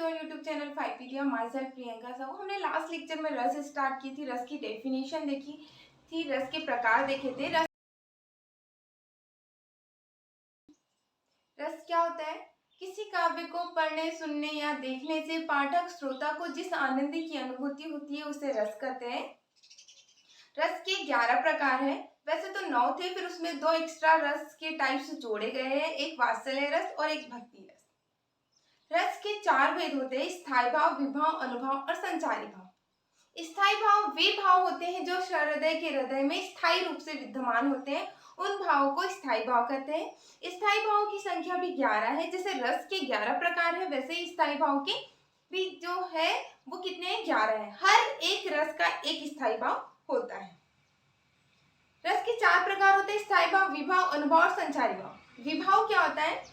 Your YouTube channel 5 my self Priyanka Sahu. हमने last lecture में रस स्टार्ट की थी, रस की डेफिनेशन देखी थी, रस के प्रकार देखे थे। रस क्या होता है? किसी काव्य को पढ़ने, सुनने या देखने से पाठक श्रोता को जिस आनंद की अनुभूति होती है उसे रस कहते हैं। रस के 11 प्रकार हैं। वैसे तो 9 थे, फिर उसमें 2 एक्स्ट्रा रस के टाइप्स जोड़े गए हैं, एक वात्सल्य रस और एक भक्ति रस। रस के 4 भेद होते हैं: स्थायी भाव, विभाव, अनुभाव और संचारी भाव। स्थायी भाव वे भाव होते हैं जो हृदय के हृदय में स्थायी रूप से विद्यमान होते हैं, उन भावों को स्थायी भाव कहते हैं। स्थायी भाव की संख्या भी 11 है। जैसे रस के 11 प्रकार है, वैसे ही स्थायी भाव के भी जो है वो कितने हैं? 11 है। हर एक रस का एक स्थायी भाव होता है। रस के 4 प्रकार होते हैं: स्थायी भाव, विभाव, अनुभव और संचारी भाव। विभाव क्या होता है?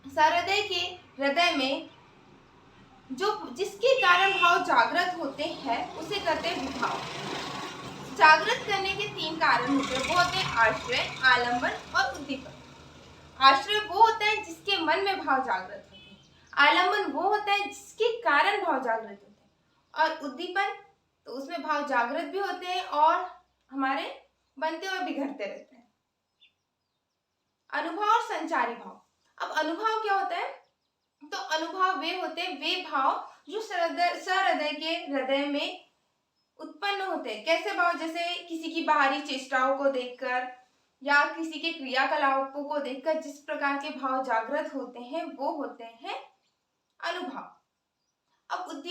सहृदय के हृदय में जो जिसके कारण भाव जागृत होते हैं उसे कहते हैं विभाव। जागृत करने के 3 कारण होते हैं, वो होते हैं आश्रय, आलंबन और उद्दीपन। आश्रय वो होता है जिसके मन में भाव जागृत होते हैं, आलंबन वो होता है जिसके कारण भाव जागृत होते हैं, और उद्दीपन तो उसमें भाव जागृत भी होते हैं और हमारे बनते और बिगड़ते रहते हैं। अनुभव और संचारी भाव। अब अनुभव क्या होता है? तो अनुभव वे होते हैं वे भाव जो सहृदय के हृदय में उत्पन्न होते हैं। कैसे भाव? जैसे किसी की बाहरी चेष्टाओं को देखकर या किसी के क्रियाकलापों को देखकर जिस प्रकार के भाव जागृत होते हैं वो होते हैं अनुभव। अब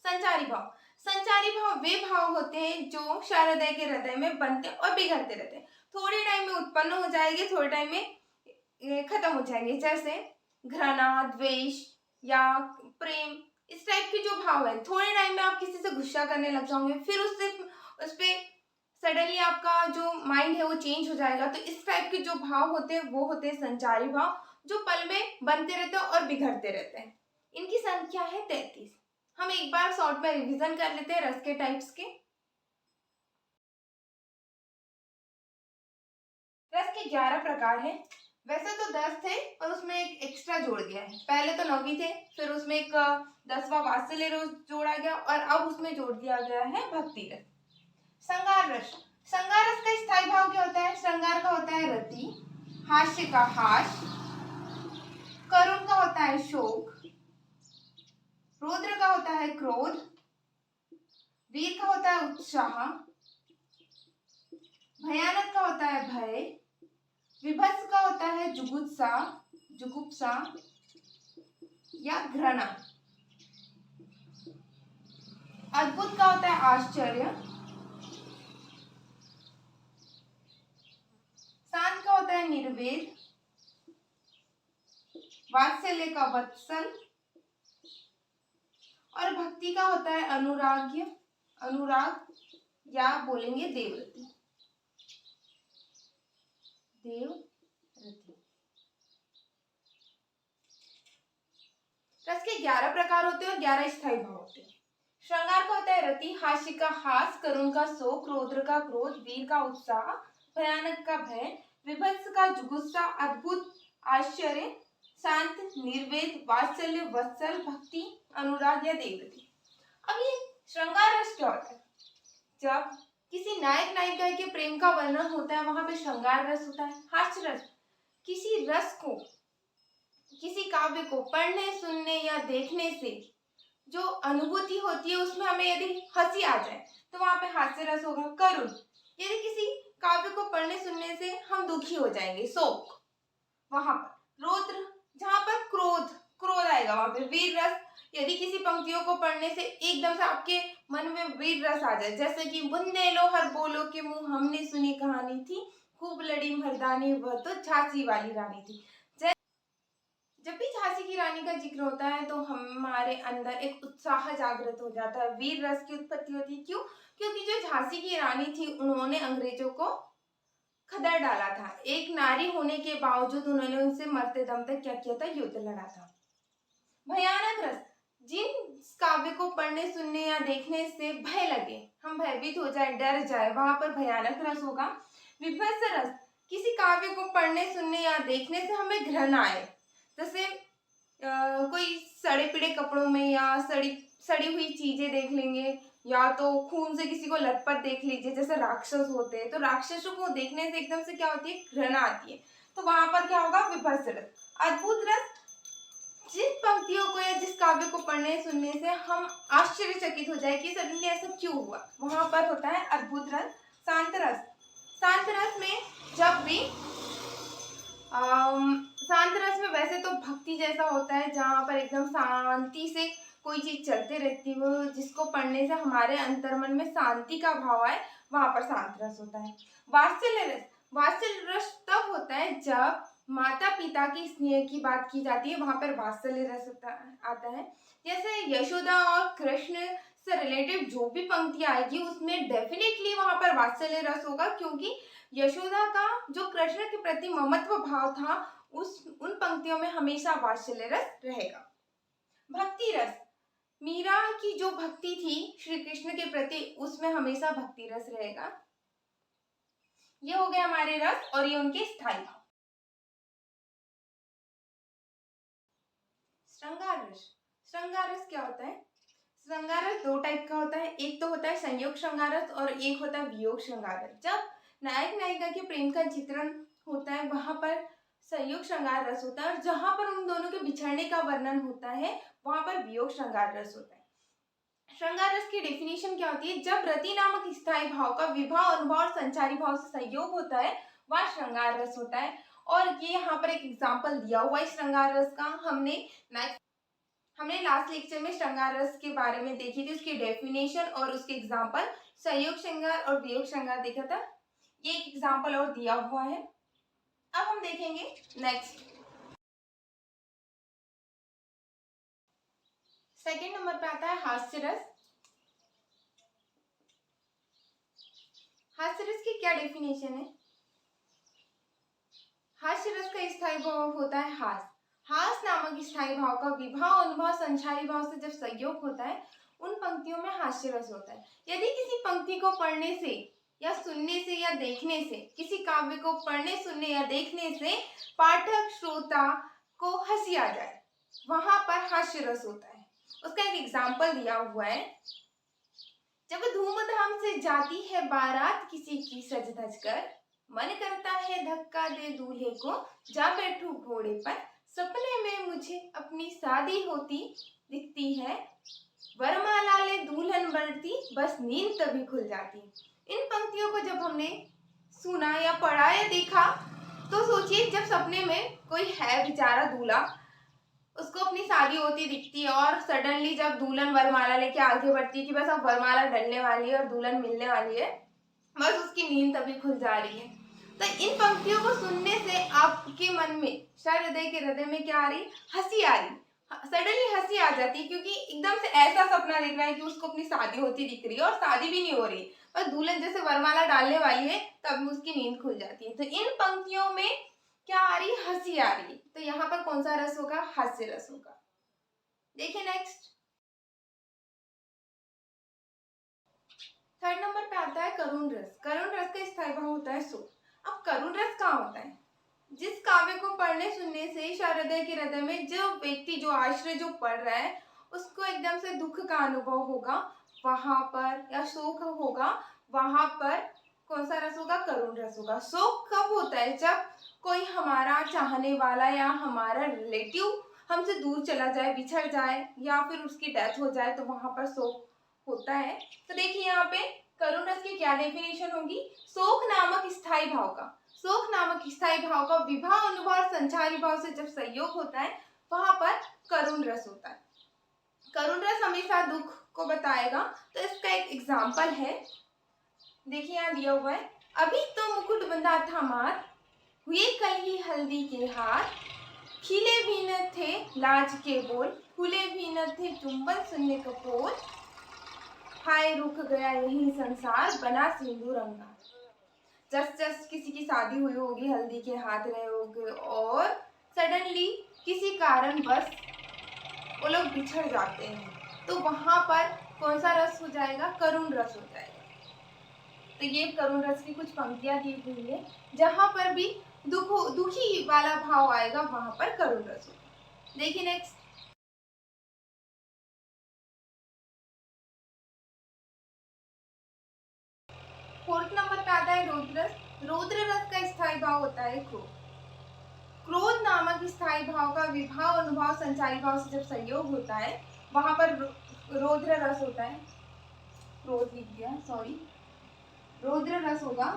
संचारी भाव। संचारी भाव वे भाव होते हैं जो सहृदय के हृदय में बनते और बिगड़ते रहते हैं। थोड़े टाइम में उत्पन्न हो जाएंगे, थोड़े टाइम में खत्म हो जाएंगे। जैसे घृणा, द्वेष या प्रेम, इस टाइप के जो भाव है, थोड़े टाइम में आप किसी से गुस्सा करने लग जाओगे, फिर उस पे सडनली आपका जो माइंड है वो चेंज हो जाएगा। तो इस टाइप के जो भाव होते हैं वो होते हैं संचारी भाव, जो पल में बनते रहते हैं और बिगड़ते रहते हैं। इनकी संख्या है 33। हम एक बार शॉर्ट में रिवीजन कर लेते हैं रस के टाइप्स के। रस के 11 प्रकार हैं। वैसे तो 10 थे और उसमें एक एक्स्ट्रा जोड़ गया है। पहले तो 9 थे, फिर उसमें एक 10वां वात्सल्य रस जोड़ा गया और अब उसमें जोड़ दिया गया है भक्ति रस। श्रृंगार रस। श्रृंगार रस का स्थायी भाव क्या होता है? श्रृंगार का होता है रति, हास्य का हास, करुण का होता है शोक, रौद्र का होता है क्रोध, वीर का होता है उत्साह, भयानक का होता है भय, विभत्स का होता है जुगुप्सा या घृणा, अद्भुत का होता है आश्चर्य, शांत का होता है निर्वेद, वात्सल्य का वत्सल और भक्ति का होता है अनुराग या बोलेंगे देवरति। रस के 11 प्रकार होते हैं और 11 स्थायी भाव होते हैं। श्रृंगार का होता है रति, हास्य का हास, करुण का शोक, रौद्र का क्रोध, वीर का उत्साह, भयानक का भय, विभत्स का जुगुप्सा, अद्भुत आश्चर्य, शांत निर्वेद, वात्सल्य वत्सल, भक्ति, अनुराग या देवरति। अब ये श्रृंगार रस क्या होता है? जब किसी नायक नायिका के प्रेम का वर्णन होता है वहां पे श्रृंगार रस होता है। हास्य रस, किसी रस को, किसी काव्य को पढ़ने, सुनने या देखने से जो अनुभूति होती है उसमें हमें यदि हंसी आ जाए तो वहां पे हास्य रस होगा। करुण, यदि किसी काव्य को पढ़ने सुनने से हम दुखी हो जाएंगे, शोक वहां पर। रौद्र, जहां पर क्रोध आएगा वहां पे। वीर रस, यदि किसी पंक्तियों को पढ़ने से एकदम से आपके मन में वीर रस आ जाए, जैसे कि बुंदेलो हर बोलो के मुंह हमने सुनी कहानी थी, खूब लड़ी मर्दानी वह तो झांसी वाली रानी थी। जब भी झांसी की रानी का जिक्र होता है तो हमारे अंदर एक उत्साह जागृत हो जाता है, वीर रस की उत्पत्ति होती है। क्यों? क्योंकि जो झांसी की रानी थी उन्होंने अंग्रेजों को खदर डाला था। एक नारी होने के बावजूद उन्होंने उनसे मरते दम तक क्या किया था? युद्ध लड़ा था। भयानक रस, जिन काव्य को पढ़ने, सुनने या देखने से भय लगे, हम भयभीत हो जाए, डर जाए, वहां पर भयानक रस होगा। विभत्स रस, किसी काव्य को पढ़ने, सुनने या देखने से हमें घृणा आए, जैसे सड़े पीड़े कपड़ों में या सड़ी सड़ी हुई चीजें देख लेंगे, या तो खून से किसी को लथपथ देख लीजिए, जैसे राक्षस होते हैं, तो राक्षसों को देखने से एकदम से क्या होती है, घृणा आती है। तो वहां पर क्या होगा, विभत्स रस। अद्भुत रस, जिन पंक्तियों को या जिस काव्य को पढ़ने सुनने से हम आश्चर्यचकित हो जाए कि सडनली ऐसा क्यों हुआ, वहां पर होता है अद्भुत रस। शांत रस, शांत रस में जब भी शांत रस में वैसे तो भक्ति जैसा होता है, जहाँ पर एकदम शांति से कोई चीज चलते रहती हो, जिसको पढ़ने से हमारे अंतर्मन में शांति का भाव आए, वहां पर शांत रस होता है। वात्सल्य रस, वात्सल्य रस तब होता है जब माता पिता की स्नेह की बात की जाती है, वहां पर वात्सल्य रस आता है। जैसे यशोदा और कृष्ण से रिलेटेड जो भी पंक्तियां आएगी उसमें डेफिनेटली वहां पर वात्सल्य रस होगा, क्योंकि यशोदा का जो कृष्ण के प्रति ममत्व भाव था, उस उन पंक्तियों में हमेशा वात्सल्य रस रहेगा। भक्ति रस, मीरा की जो भक्ति थी श्री कृष्ण के प्रति, उसमें हमेशा भक्ति रस रहेगा। ये हो गए हमारे रस और ये उनके स्थायी भाव। श्रृंगार रस, श्रृंगार रस क्या होता है? श्रृंगार रस दो टाइप का होता है, एक तो होता है संयोग श्रृंगार रस और एक होता है वियोग श्रृंगार रस। जब नायक नायिका के प्रेम का चित्रण होता है, वहां पर संयोग श्रृंगार रस होता है, और जहां पर उन दोनों के बिछड़ने का वर्णन होता है, वहां पर वियोग श्रृंगार रस होता है। श्रृंगार रस की डेफिनेशन क्या होती है? जब रति नामक स्थायी भाव का विवाह अनुभव और संचारी भाव से संयोग होता है, वह श्रृंगार रस होता है। और ये यहाँ पर एक एग्जाम्पल दिया हुआ है श्रृंगार रस का। हमने लास्ट लेक्चर में श्रृंगार रस के बारे में देखी थी, उसकी डेफिनेशन और उसके एग्जाम्पल, संयोग श्रृंगार और वियोग श्रृंगार देखा था। ये एक एग्जाम्पल और दिया हुआ है। अब हम देखेंगे नेक्स्ट, सेकेंड नंबर पे आता है हास्य रस। हास्य रस की क्या डेफिनेशन है? हास्य रस का स्थायी भाव होता है हास। हास नामक स्थायी भाव का विभाव अनुभव संचारी भाव से जब संयोग होता है, उन पंक्तियों में हास्य रस होता है। यदि किसी पंक्ति को पढ़ने से या सुनने से या देखने से, किसी काव्य को पढ़ने सुनने या देखने से पाठक श्रोता को हंसी आ जाए, वहां पर हास्य रस होता है। उसका एक एग्जाम्पल दिया हुआ है। जब धूमधाम से जाती है बारात किसी की सज धज कर, मन करता है धक्का दे दूल्हे को, जा बैठू घोड़े पर, सपने में मुझे अपनी शादी होती दिखती है, वरमाला ले दुल्हन बढ़ती, बस नींद तभी खुल जाती। इन पंक्तियों को जब हमने सुना या पढ़ा या देखा, तो सोचिए जब सपने में कोई है बेचारा दूल्हा, उसको अपनी शादी होती दिखती है, और सडनली जब दुल्हन वरमाला लेके आगे बढ़ती है कि बस अब वरमाला डलने वाली है और दुल्हन मिलने वाली है, बस उसकी नींद तभी खुल जा रही है। तो इन पंक्तियों को सुनने से आपके मन में, हृदय के हृदय में क्या आ रही? हंसी आ रही, सडनली हंसी आ जाती है, क्योंकि एकदम से ऐसा सपना देख रहा है कि उसको अपनी शादी होती दिख रही है और शादी भी नहीं हो रही, बस दुल्हन जैसे वरमाला डालने वाली है तब उसकी नींद खुल जाती है। तो इन पंक्तियों में क्या आ रही? हंसी आ रही। तो यहाँ पर कौन सा रस होगा? हास्य रस होगा। देखिए नेक्स्ट, थर्ड नंबर पे आता है करुण रस। करुण रस का स्थायी भाव होता है सुख। अब करुण रस कहाँ होता है? जिस काव्य को पढ़ने सुनने से हृदय के हृदय में जो व्यक्ति, जो आश्रय जो पढ़ रहा है, उसको एकदम से दुख का अनुभव होगा, वहां पर या शोक होगा, वहां पर कौन सा रस होगा? करुण रस होगा। शोक कब होता है? जब कोई हमारा चाहने वाला या हमारा रिलेटिव हमसे दूर चला जाए, बिछड़ जाए, या फिर उसकी डेथ हो जाए, तो वहां पर शोक होता है। तो देखिए यहाँ पे करुण रस की क्या डेफिनेशन होगी? शोक नामक स्थायी भाव का, शोक नामक स्थायी भाव का विवाह अनुभव और संचारी भाव से जब संयोग होता है, वहां पर करुण रस होता है। करुण रस हमेशा दुख को बताएगा। तो इसका एक एग्जाम्पल है, देखिए यहाँ दिया हुआ है। अभी तो मुकुट बंधा था मार, हुए कल ही हल्दी के हार, खिले भी न थे लाज के बोल, खुले भी न थे चुंबन सुनने कपोल, हाय रुक गया यही संसार, बना सिंदूर अंगार। जस्ट किसी की शादी हुई होगी, हल्दी के हाथ रहे होंगे, और सडनली किसी कारण बस वो लोग बिछड़ जाते हैं, तो वहां पर कौन सा रस हो जाएगा? करुण रस हो जाएगा। तो ये करुण रस की कुछ पंक्तियां दी हुई है, जहां पर भी दुखी वाला भाव आएगा, वहां पर करुण रस होगा। देखिए नेक्स्ट, फोर्थ नंबर पे आता है रौद्र रस। रौद्र रस का स्थायी भाव होता है क्रोध। क्रोध नामक स्थायी भाव का विभाव अनुभाव संचारी भाव से जब संयोग होता है वहां पर रौद्र रस होता है। क्रोध लिख दिया, सॉरी, रौद्र रस होगा,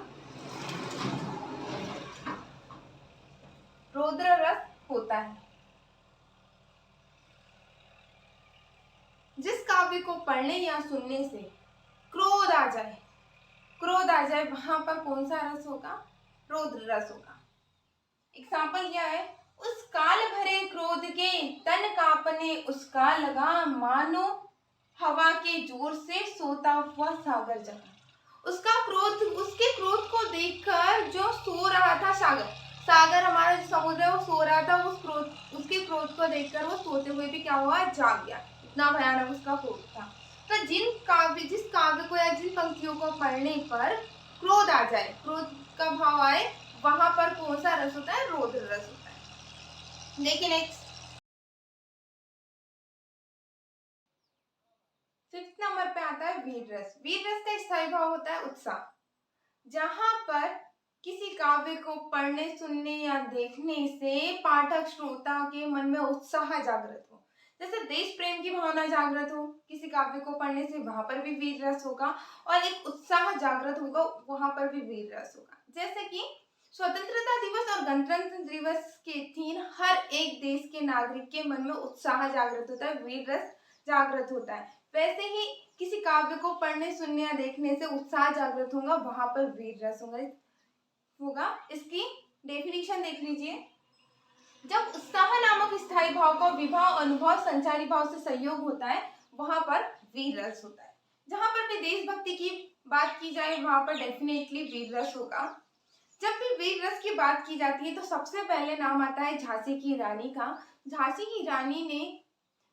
रौद्र रस होता है। जिस काव्य को पढ़ने या सुनने से क्रोध आ जाए, क्रोध आ जाए, वहां पर कौन सा रस होगा? रौद्र रस होगा। एग्जाम्पल क्या है? उस काल भरे क्रोध के तन कांपने उसका लगा, मानो हवा के जोर से सोता हुआ सागर जगा। उसका क्रोध, उसके क्रोध को देखकर जो सो रहा था सागर, सागर हमारा जो समुद्र है वो सो रहा था, उस क्रोध, उसके क्रोध को देखकर वो सोते हुए भी क्या हुआ? जाग गया। इतना भयानक उसका क्रोध था। तो जिस काव्य को या जिन पंक्तियों को पढ़ने पर क्रोध आ जाए, क्रोध का भाव आए, वहां पर कौन सा रस होता है? रौद्र रस होता है। देखिए नेक्स्ट, फिफ्थ नंबर पे आता है वीर रस। वीर रस का स्थायी भाव होता है उत्साह। जहां पर किसी काव्य को पढ़ने, सुनने या देखने से पाठक श्रोता के मन में उत्साह जागृत हो, जैसे देश प्रेम की भावना जागृत हो, किसी काव्य को पढ़ने से वहां पर भी वीर रस होगा, और एक उत्साह जागृत होगा, वहां पर भी वीर रस होगा। जैसे कि स्वतंत्रता दिवस और गणतंत्र दिवस के दिन हर एक देश के नागरिक के मन में उत्साह जागृत होता है, वीर रस जागृत होता है। वैसे ही किसी काव्य को पढ़ने, सुनने या देखने से उत्साह जागृत होगा, वहां पर वीर रस होगा। इसकी डेफिनेशन देख लीजिए। जब उत्साह नामक स्थायी भाव का विभाव अनुभव संचारी भाव से संयोग होता है वहां पर वीर रस होता है। जहां पर भी देशभक्ति की बात की जाए वहां पर डेफिनेटली वीर रस होगा। जब भी वीर रस की बात की जाती है तो सबसे पहले नाम आता है झांसी की रानी का। झांसी की रानी ने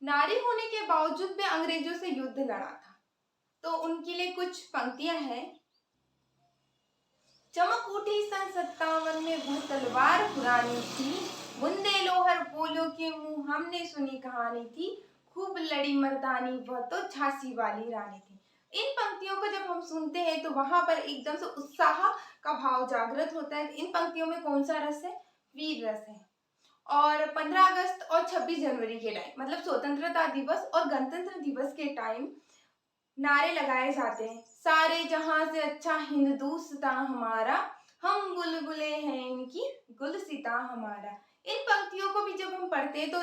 नारी होने के बावजूद भी अंग्रेजों से युद्ध लड़ा था। तो उनके लिए कुछ पंक्तियां हैं। चमक उठी सन 57 में वह तलवार पुरानी थी, बुंदे लोहर बोलो के मुंह हमने सुनी कहानी थी, खूब लड़ी मर्दानी वह तो झांसी वाली रानी थी। इन पंक्तियों को जब हम सुनते हैं तो वहां पर एकदम से उत्साह का भाव जागृत होता है। इन पंक्तियों में कौन सा रस है? वीर रस है। और 15 अगस्त और 26 जनवरी के टाइम, मतलब स्वतंत्रता दिवस और गणतंत्र दिवस के टाइम नारे लगाए जाते हैं। सारे जहां से अच्छा हिंदुस्तान हमारा, हम बुलबुले हैं इनकी गुलसिता हमारा। इन पंक्तियों को भी जब हम पढ़ते हैं तो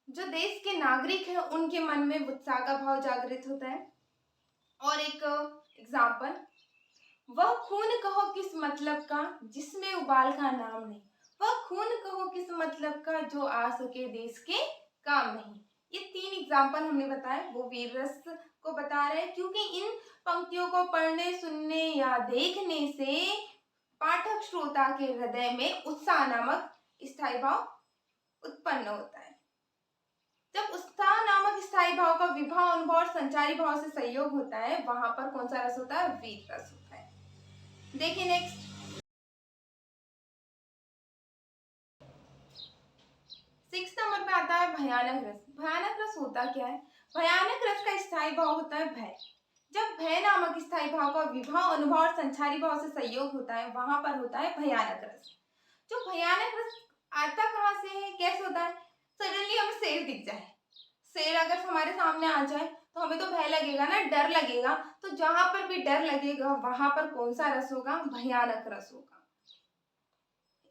जो देश के नागरिक हैं उनके मन में उत्साह का भाव जागृत होता है। और एक एग्जाम्पल, वह खून कहो किस मतलब का जिसमें उबाल का नाम नहीं, वह खून कहो किस मतलब का जो आ सके देश के काम नहीं। ये 3 एग्जाम्पल हमने बताए, वो वीर रस को बता रहे हैं, क्योंकि इन पंक्तियों को पढ़ने, सुनने या देखने से पाठक श्रोता के हृदय में उत्साह नामक स्थायी भाव उत्पन्न होता है। जब उत्साह नामक स्थायी भाव का विभाव अनुभव और संचारी भाव से संयोग होता है वहां पर कौन सा रस होता है? वीर रस होता है। देखिए नेक्स्ट, 6 नंबर पे आता है भयानक रस। भयानक रस होता क्या है? भयानक रस का स्थायी भाव होता है भय। जब भय नामक स्थायी भाव का विभाव अनुभव और संचारी भाव से संयोग होता है वहां पर होता है भयानक रस। जो भयानक रस आता कहाँ से है, कैसे होता है? सडनली हमें शेर दिख जाए, शेर अगर हमारे सामने आ जाए तो हमें तो भय लगेगा ना, डर लगेगा। तो जहां पर भी डर लगेगा वहां पर कौन सा रस होगा? भयानक रस होगा।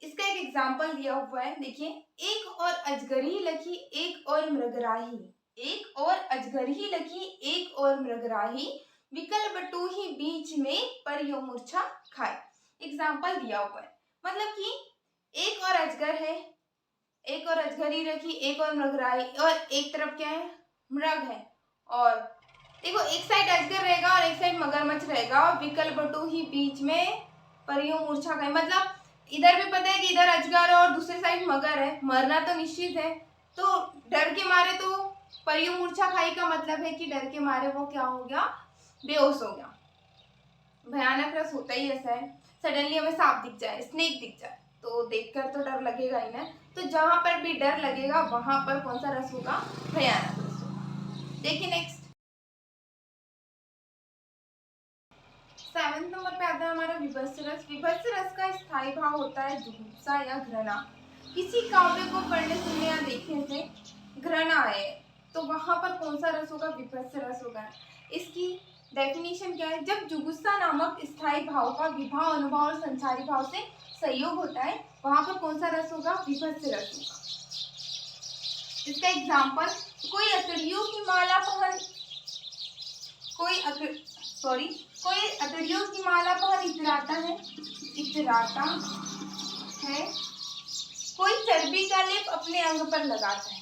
इसका एक एग्जाम्पल दिया हुआ है, देखिए। एक और अजगरी लखी एक और मृगराही, एक और अजगरी लखी एक और मृगराही, विकल बटूही बीच में परियो मूर्छा खाए। एग्जाम्पल दिया हुआ है, मतलब कि एक और अजगर है, एक और अजगरी रखी, एक और मृगराही, और एक तरफ क्या है? मृग है। और देखो एक साइड अजगर रहेगा और एक साइड मगरमच्छ रहेगा, और विकल बटूही बीच में परियो मूर्छा खाए, मतलब इधर भी पता है कि इधर अजगर है और दूसरी साइड मगर है, मरना तो निश्चित है। तो डर के मारे तो परियो मूर्छा खाई का मतलब है कि डर के मारे वो क्या हो गया? बेहोश हो गया। भयानक रस होता ही ऐसा है। सडनली हमें सांप दिख जाए, स्नेक दिख जाए तो देखकर तो डर लगेगा ही ना। तो जहां पर भी डर लगेगा वहां पर कौन सा रस होगा? भयानक रस होगा। देखिए नेक्स्ट, 7वें नंबर पे आता है हमारा विभत्स रस। विभत्स रस का स्थायी भाव होता है जुगुप्सा या घृणा। किसी काव्य को पढ़ने सुनने या देखने से घृणा आए तो वहां पर कौन सा रस होगा? विभत्स रस होगा। इसकी डेफिनेशन क्या है? जब जुगुप्सा नामक स्थायी भाव का विभाव अनुभव और संचारी भाव से संयोग होता है वहां पर कौन सा रस होगा? विभत्स रस होगा। इसका एग्जाम्पल, कोई अतड़ियों की माला पहन कोई अतड़ियों की माला पहन इतराता है। कोई चर्बी का लेप अपने अंग पर लगाता है।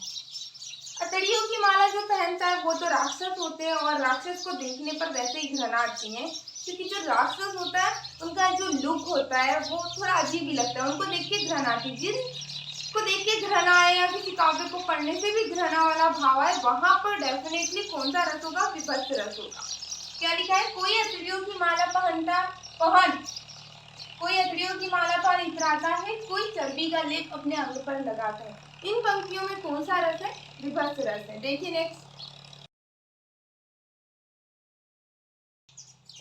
अतड़ियों की माला जो पहनता है वो तो राक्षस होते हैं और राक्षस को देखने पर वैसे ही घृणा आती है, क्योंकि जो राक्षस होता है उनका जो लुक होता है वो थोड़ा अजीब ही लगता है, उनको देख के घृणा आती है। जिनको देख के घृणा आए या किसी काव्य को पढ़ने से भी घृणा वाला भाव आए वहां पर डेफिनेटली कौन सा रस होगा? विभत्स रस होगा। क्या लिखा है? कोई अतड़ियों की माला इतराता है, कोई चर्बी का लेप अपने अंग पर लगाता है। इन पंक्तियों में कौन सा रस है? विभत्स रस है। देखिए नेक्स्ट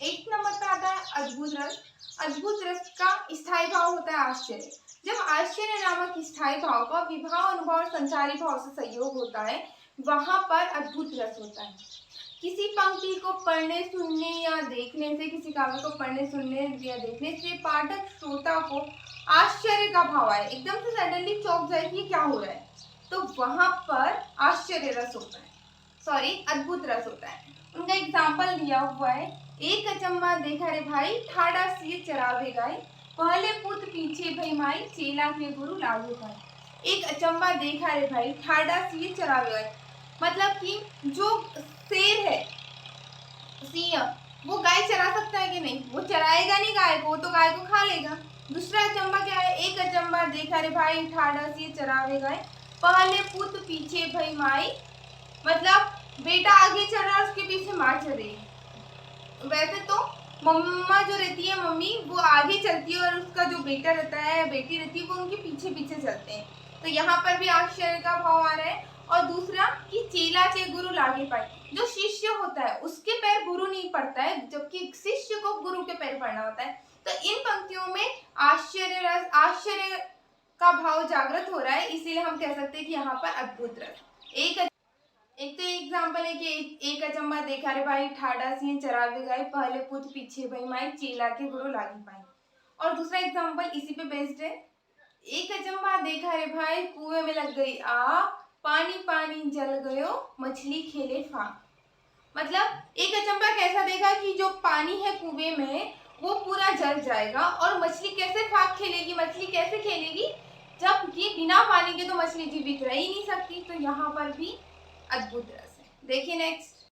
8 नंबर पे आता है अद्भुत रस। अद्भुत रस का स्थायी भाव होता है आश्चर्य। जब आश्चर्य नामक स्थायी भाव का विभाव अनुभव और संचारी भाव से संयोग होता है वहां पर अद्भुत रस होता है। किसी पंक्ति को पढ़ने सुनने या देखने से, किसी काव्य को पढ़ने सुनने या देखने से पाठक श्रोता को आश्चर्य का भाव आए, एकदम से सडनली चौंक जाए कि क्या हो रहा है, तो वहां पर आश्चर्य रस होता है, अद्भुत रस होता है। उनका एग्जाम्पल दिया हुआ है, एक अचंबा देखा रे भाई, ठाड़ा सिर चरावे गाय, पहले पुत पीछे भई माई, चेला के गुरु लागू भाई। एक अचंबा देखा रे भाई, ठाड़ा सिर चरावे गाय, मतलब कि जो शेर है, सिंह, वो गाय चरा सकता है कि नहीं? वो चराएगा नहीं गाय को, तो गाय को खा लेगा। दूसरा अचंबा क्या है? एक अचंबा देखा रे भाई, ठाड़ा सिर चरावे गाय, पहले पुत पीछे भई माई, मतलब बेटा आगे चल रहा है उसके पीछे माँ चल रही है। वैसे तो मम्मा जो रहती है, मम्मी, वो आगे चलती है और उसका जो बेटा रहता है, बेटी रहती है, वो उनके पीछे पीछे चलते हैं। तो यहाँ पर भी आश्चर्य का भाव आ रहा है। और दूसरा कि चेला के गुरु लागे पाए, जो शिष्य होता है उसके पैर गुरु नहीं पड़ता है, जबकि शिष्य को गुरु के पैर पड़ना होता है। तो इन पंक्तियों में आश्चर्य का भाव जागृत हो रहा है, इसीलिए हम कह सकते हैं कि यहाँ पर अद्भुत रस। एक तो एग्जाम्पल है कि एक अचंबा देखा रे भाई, ठाड़ा सिंह चरावे गाय, पहले पुत पीछे भई माई, चेला के गुरु लागी पाई। और दूसरा एग्जाम्पल इसी पे बेस्ड है, एक अचंबा देखा रे भाई, कुएं में लग गई आग, पानी पानी जल गयो, मछली खेले फाग। मतलब एक अचंबा कैसा देखा कि जो पानी है कुएं में वो पूरा जल जाएगा, और मछली कैसे फाग खेलेगी? मछली कैसे खेलेगी जबकि बिना पानी के तो मछली जीवित रह ही नहीं सकती। तो यहाँ पर भी अद्भुत रस है। देखिए नेक्स्ट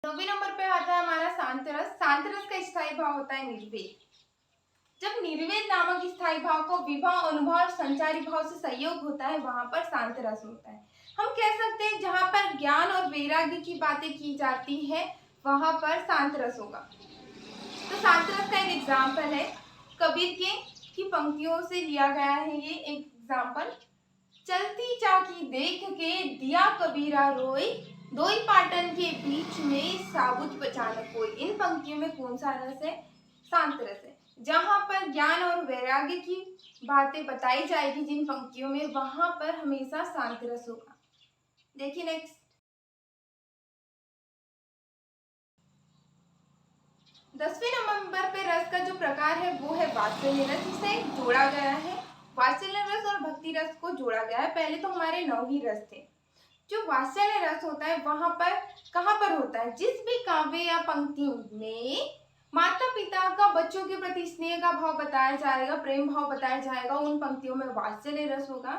9वें नंबर पे आता है हमारा शांत रस। शांत रस का स्थायी भाव होता है निर्वेद। जब निर्वेद नामक स्थायी भाव को विभाव अनुभव और संचारी भाव से संयोग होता है वहां पर शांत रस होता है। हम कह सकते हैं जहां पर ज्ञान और वैराग्य की बातें की जाती है वहां पर शांत रस होगा। तो शांत रस का एक एग्जाम्पल है, कबीर के की पंक्तियों से लिया गया है ये एग्जाम्पल। चलती चाकी देख के दिया कबीरा रोई, दोई पाटन के बीच में साबुत बचाना कोई। इन पंक्तियों में कौन सा रस है? शांत रस है। जहां पर ज्ञान और वैराग्य की बातें बताई जाएगी जिन पंक्तियों में, वहां पर हमेशा शांत रस होगा। देखिए नेक्स्ट 10वें नंबर पे रस का जो प्रकार है वो है वात्सल्य रस, जिसे जोड़ा गया है। वात्सल्य रस और भक्ति रस को जोड़ा गया है। पहले तो हमारे 9 ही रस थे। जो वात्सल्य रस होता है वहां पर कहाँ पर होता है? जिस भी काव्य या पंक्ति में माता पिता का बच्चों के प्रति स्नेह का भाव बताया जाएगा, प्रेम भाव बताया जाएगा, उन पंक्तियों में वात्सल्य रस होगा।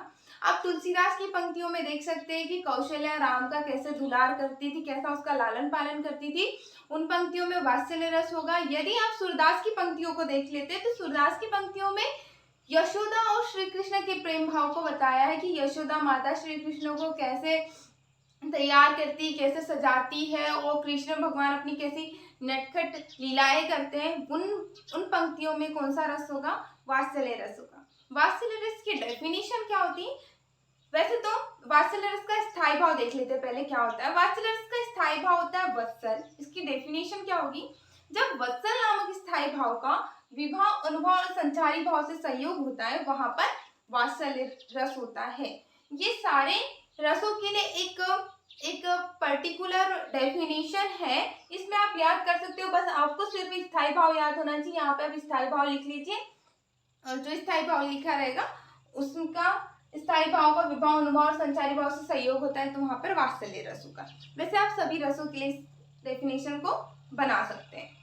आप तुलसीदास की पंक्तियों में देख सकते हैं कि कौशल्या राम का कैसे दुलार करती थी, कैसा उसका लालन पालन करती थी, उन पंक्तियों में वात्सल्य रस होगा। यदि आप सूरदास की पंक्तियों को देख लेते हैं तो सूरदास की पंक्तियों में यशोदा और श्री कृष्ण के प्रेम भाव को बताया है कि यशोदा माता श्री कृष्ण को कैसे तैयार करती, कैसे सजाती है, और कृष्ण भगवान अपनी कैसी नटखट लीलाएं करते हैं। उन पंक्तियों में कौन सा रस होगा? वात्सल्य रस होगा। वात्सल्य रस की डेफिनेशन क्या होती है? वैसे तो वात्सल्य रस का स्थायी भाव देख लेते हैं पहले क्या होता है। वात्सल्य रस का स्थायी भाव होता है वत्सल। इसकी डेफिनेशन क्या होगी? जब वत्सल नामक स्थायी भाव का विभाव, अनुभव और संचारी भाव से संयोग होता है वहां पर वात्सल्य रस होता है। ये सारे रसों के लिए एक पर्टिकुलर डेफिनेशन है, इसमें आप याद कर सकते हो। बस आपको सिर्फ स्थायी भाव याद होना चाहिए। यहाँ पे आप स्थायी भाव लिख लीजिए और जो स्थायी भाव लिखा रहेगा उसका स्थायी भाव का विभाव, अनुभव और संचारी भाव से संयोग होता है तो वहां पर वात्सल्य रस होगा। वैसे आप सभी रसों के लिए डेफिनेशन को बना सकते हैं।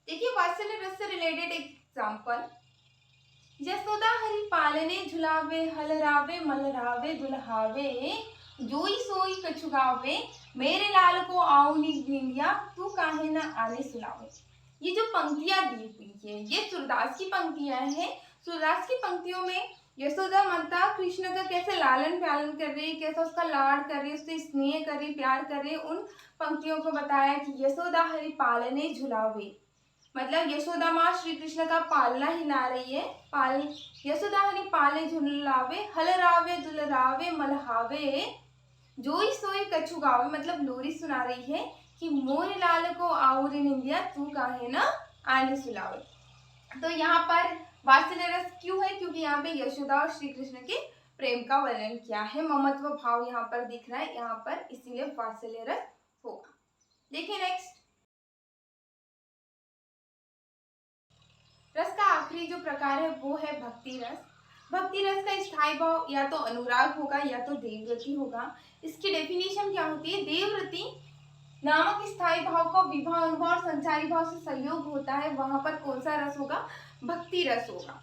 देखिए वात्सल्य रस से रिलेटेड एग्जांपल, यशोदा हरि पालने झुलावे, हलरावे मलरावे दुल्हावे, जोई सोई कछुगावे, मेरे लाल को आऊनी निंदिया, तू काहे न आने सुलावे। ये जो पंक्तियां दी हुई है ये सूरदास की पंक्तियां हैं। सूरदास की पंक्तियों में यशोदा माता कृष्ण का कैसे लालन पालन कर रही है, कैसा उसका लाड कर रही है, उससे स्नेह कर रही, प्यार कर रही है, उन पंक्तियों को बताया कि यशोदा हरि पालने झुलावे, मतलब यशोदा माँ श्री कृष्ण का पालना हिला रही है। यशोदा हरि पाले झुलावे, हलरावे दुलरावे मलहावे, जोई सोई कछु गावे, मतलब लोरी सुना रही है कि मोरे लाल को आउरी निंदिया, तू काहे न आने सुलावे। तो यहाँ पर वात्सल्य रस क्यों है? क्योंकि यहाँ पे यशोदा और श्री कृष्ण के प्रेम का वर्णन किया है, ममत्व भाव यहाँ पर दिख रहा है यहाँ पर, इसीलिए वात्सल्य रस होगा। देखिए नेक्स्ट, रस का आखिरी जो प्रकार है वो है भक्ति रस। भक्ति रस का स्थायी भाव या तो अनुराग होगा या तो देवव्रति होगा। इसकी डेफिनेशन क्या होती है? देवव्रति नामक स्थायी भाव का विभाव, अनुभव और संचारी भाव से संयोग होता है वहां पर कौन सा रस होगा? भक्ति रस होगा।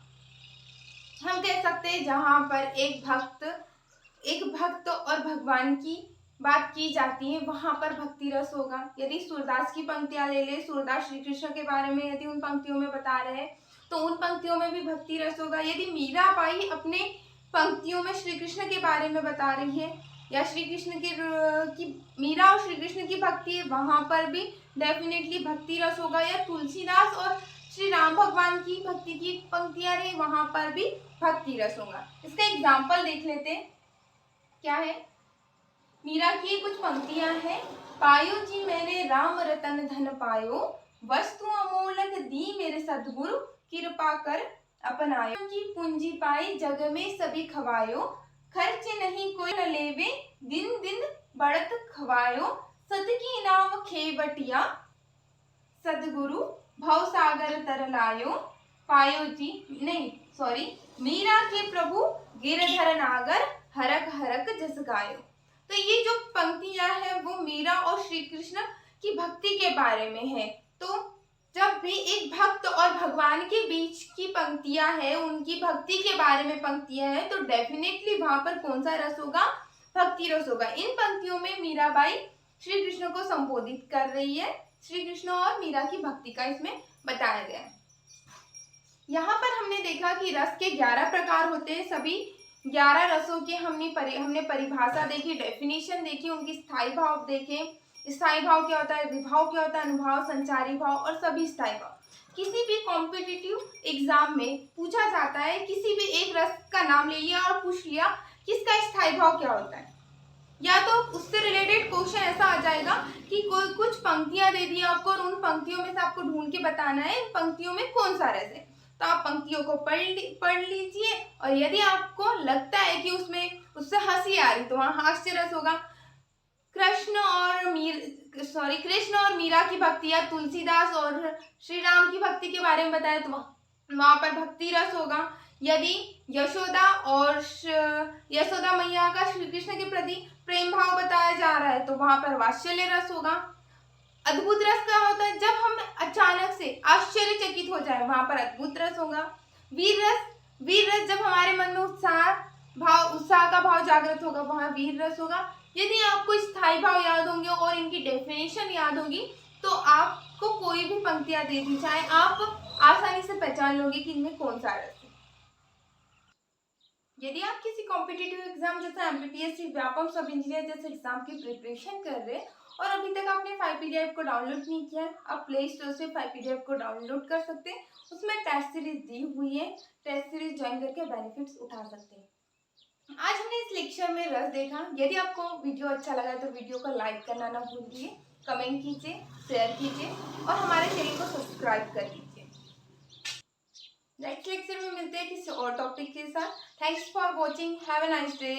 हम कह सकते हैं जहां पर एक भक्त और भगवान की बात की जाती है वहां पर भक्ति रस होगा। यदि सूरदास की पंक्तियां ले ले, सूरदास श्री कृष्ण के बारे में यदि उन पंक्तियों में बता रहे हैं तो उन पंक्तियों में भी भक्ति रस होगा। यदि मीराबाई अपने पंक्तियों में श्री कृष्ण के बारे में बता रही है या श्री कृष्ण की मीरा और श्री कृष्ण की भक्ति है वहां पर भी डेफिनेटली भक्ति रस होगा। या तुलसीदास और श्री राम भगवान की भक्ति की पंक्तियां रही वहां पर भी भक्ति रस होगा। इसका एग्जाम्पल देख लेते हैं क्या है। मीरा की कुछ पंक्तियां हैं। पायो जी मैंने राम रतन धन पायो, वस्तु अमोलक दी मेरे सदगुरु, कृपा कर अपनायो, की पूंजी पाई जग में सभी खवायो, खर्च नहीं कोई न लेवे, दिन दिन बढ़त खवायो, सत की नाव खेवटिया, सदगुरु भव सागर तरलायो, पायो जी नहीं सॉरी मीरा के प्रभु गिरधर नागर, हरक हरक जस गायो। तो ये जो पंक्तियां हैं वो मीरा और श्री कृष्ण की भक्ति के बारे में है। तो जब भी एक भक्त और भगवान के बीच की पंक्तियां हैं, उनकी भक्ति के बारे में पंक्तियां हैं, तो डेफिनेटली वहां पर कौन सा रस होगा? भक्ति रस होगा। इन पंक्तियों में मीराबाई श्री कृष्ण को संबोधित कर रही है। श्री कृष्ण और मीरा की भक्ति का इसमें बताया गया है। यहाँ पर हमने देखा कि रस के 11 प्रकार होते हैं। सभी 11 रसों की हमने परिभाषा देखी, डेफिनेशन देखी, उनकी स्थायी भाव देखे। स्थायी भाव क्या होता है, विभाव क्या होता है, अनुभाव, संचारी भाव और सभी स्थायी भाव। किसी भी कॉम्पिटिटिव एग्जाम में पूछा जाता है, किसी भी एक रस का नाम ले लिया और पूछ लिया किसका स्थायी भाव क्या होता है, या तो उससे रिलेटेड क्वेश्चन ऐसा आ जाएगा कि कोई कुछ पंक्तियां दे दी आपको और उन पंक्तियों में से आपको ढूंढ के बताना है इन पंक्तियों में कौन सा रस है। तो आप पंक्तियों को पढ़ लीजिए और यदि आपको लगता है कि उससे हंसी आ रही तो वहां हास्य रस होगा। कृष्ण और मीरा की भक्ति या तुलसीदास और श्री राम की भक्ति के बारे में बताया तो वहां पर भक्ति रस होगा। यदि यशोदा मैया का श्री कृष्ण के प्रति प्रेम भाव बताया जा रहा है तो वहां पर वात्सल्य रस होगा। अद्भुत रस क्या होता है? जब हम अचानक से आश्चर्यचकित हो जाए वहां पर अद्भुत रस होगा। वीर रस जब हमारे मन में उत्साह का भाव जागृत होगा वहां वीर रस होगा। यदि आपको स्थायी भाव याद होंगे और इनकी डेफिनेशन याद होगी तो आपको कोई भी पंक्तियां दे दी जाए आप आसानी से पहचान लोगे कि इनमें कौन सा रस है। यदि आप किसी कॉम्पिटिटिव एग्जाम जैसे एमपीपीएससी, व्यापम, सब इंजीनियर जैसे एग्जाम की प्रिपरेशन कर रहे हैं और अभी तक आपने 5 पीडीएफ को डाउनलोड नहीं किया है, आप प्ले स्टोर से 5 पीडीएफ को डाउनलोड कर सकते हैं। उसमें टेस्ट सीरीज दी हुई है, टेस्ट सीरीज ज्वाइन करके बेनिफिट्स उठा सकते हैं। आज हमने इस लेक्चर में रस देखा। यदि आपको वीडियो अच्छा लगा तो वीडियो को लाइक करना ना भूलिए, कमेंट कीजिए, शेयर कीजिए और हमारे चैनल को सब्सक्राइब कर लीजिए। नेक्स्ट लेक्चर में मिलते हैं किसी और टॉपिक के साथ। Thanks for watching, have a nice day.